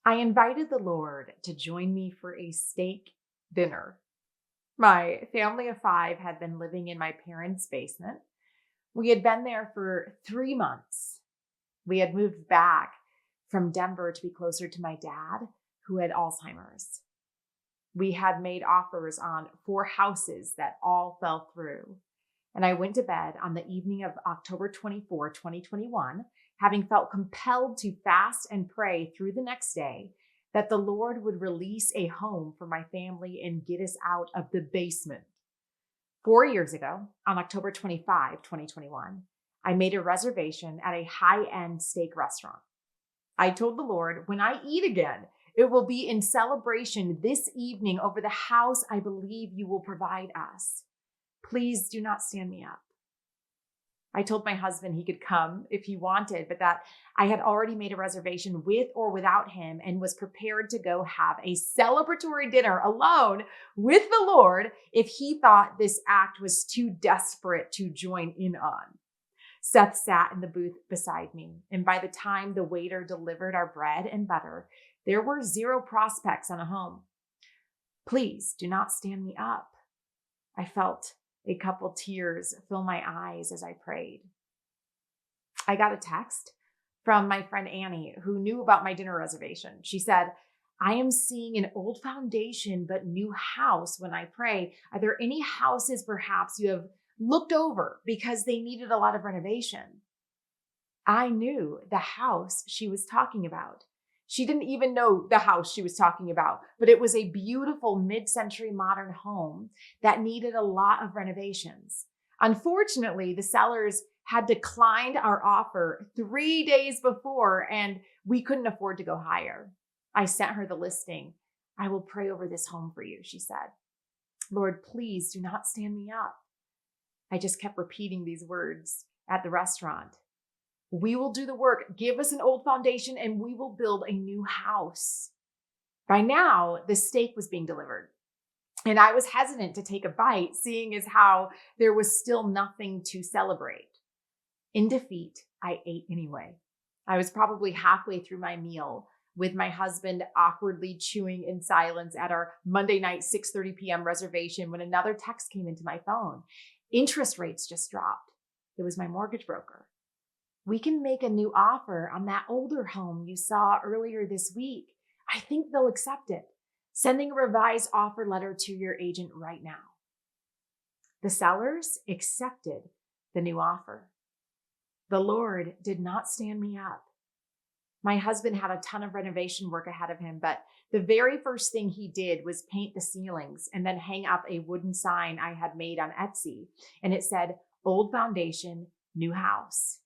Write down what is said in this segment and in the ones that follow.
I invited the Lord to join me for a steak dinner. My family of five had been living in my parents' basement. We had been there for 3 months. We had moved back from Denver to be closer to my dad, who had Alzheimer's. We had made offers on 4 houses that all fell through. And I went to bed on the evening of October 24, 2021, having felt compelled to fast and pray through the next day that the Lord would release a home for my family and get us out of the basement. 4 years ago, on October 25, 2021, I made a reservation at a high-end steak restaurant. I told the Lord, when I eat again, it will be in celebration this evening over the house I believe you will provide us. Please do not stand me up. I told my husband he could come if he wanted, but that I had already made a reservation with or without him and was prepared to go have a celebratory dinner alone with the Lord if he thought this act was too desperate to join in on. Seth sat in the booth beside me, and by the time the waiter delivered our bread and butter, there were 0 prospects on a home. Please do not stand me up. I felt a couple tears fill my eyes as I prayed. I got a text from my friend Annie, who knew about my dinner reservation. She said, I am seeing an old foundation but new house when I pray. Are there any houses perhaps you have looked over because they needed a lot of renovation? I knew the house she was talking about. She didn't even know the house she was talking about, but it was a beautiful mid-century modern home that needed a lot of renovations. Unfortunately, the sellers had declined our offer 3 days before, and we couldn't afford to go higher. I sent her the listing. I will pray over this home for you, she said. Lord, please do not stand me up. I just kept repeating these words at the restaurant. We will do the work. Give us an old foundation and we will build a new house. By now, the steak was being delivered. And I was hesitant to take a bite, seeing as how there was still nothing to celebrate. In defeat, I ate anyway. I was probably halfway through my meal with my husband awkwardly chewing in silence at our Monday night 6:30 p.m. reservation when another text came into my phone. Interest rates just dropped. It was my mortgage broker. We can make a new offer on that older home you saw earlier this week. I think they'll accept it. Sending a revised offer letter to your agent right now. The sellers accepted the new offer. The Lord did not stand me up. My husband had a ton of renovation work ahead of him, but the very first thing he did was paint the ceilings and then hang up a wooden sign I had made on Etsy. And it said, old foundation, new house.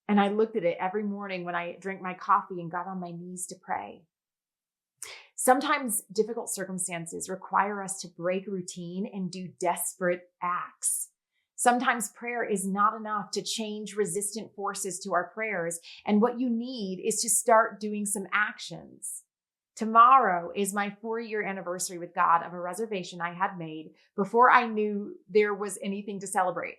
And I looked at it every morning when I drank my coffee and got on my knees to pray. Sometimes difficult circumstances require us to break routine and do desperate acts. Sometimes prayer is not enough to change resistant forces to our prayers. And what you need is to start doing some actions. Tomorrow is my 4-year anniversary with God of a reservation I had made before I knew there was anything to celebrate.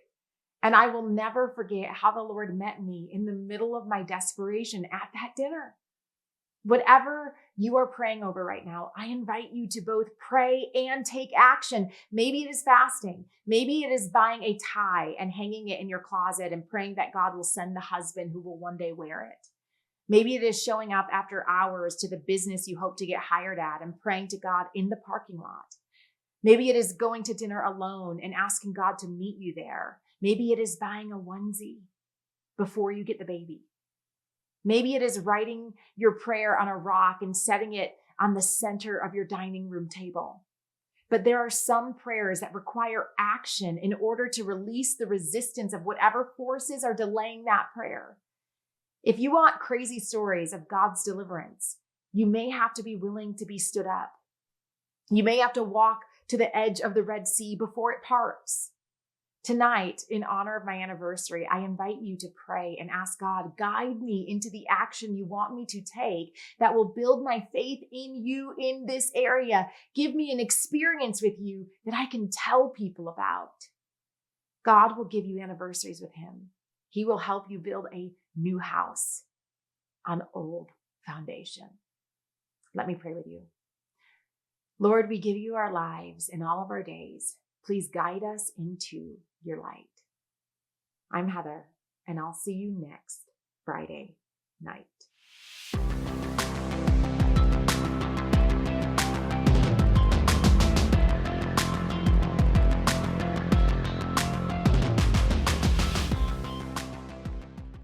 And I will never forget how the Lord met me in the middle of my desperation at that dinner. Whatever you are praying over right now, I invite you to both pray and take action. Maybe it is fasting. Maybe it is buying a tie and hanging it in your closet and praying that God will send the husband who will one day wear it. Maybe it is showing up after hours to the business you hope to get hired at and praying to God in the parking lot. Maybe it is going to dinner alone and asking God to meet you there. Maybe it is buying a onesie before you get the baby. Maybe it is writing your prayer on a rock and setting it on the center of your dining room table. But there are some prayers that require action in order to release the resistance of whatever forces are delaying that prayer. If you want crazy stories of God's deliverance, you may have to be willing to be stood up. You may have to walk to the edge of the Red Sea before it parts. Tonight, in honor of my anniversary, I invite you to pray and ask God, guide me into the action you want me to take that will build my faith in you in this area. Give me an experience with you that I can tell people about. God will give you anniversaries with him. He will help you build a new house on old foundation. Let me pray with you. Lord, we give you our lives and all of our days. Please guide us into your light. I'm Heather, and I'll see you next Friday night.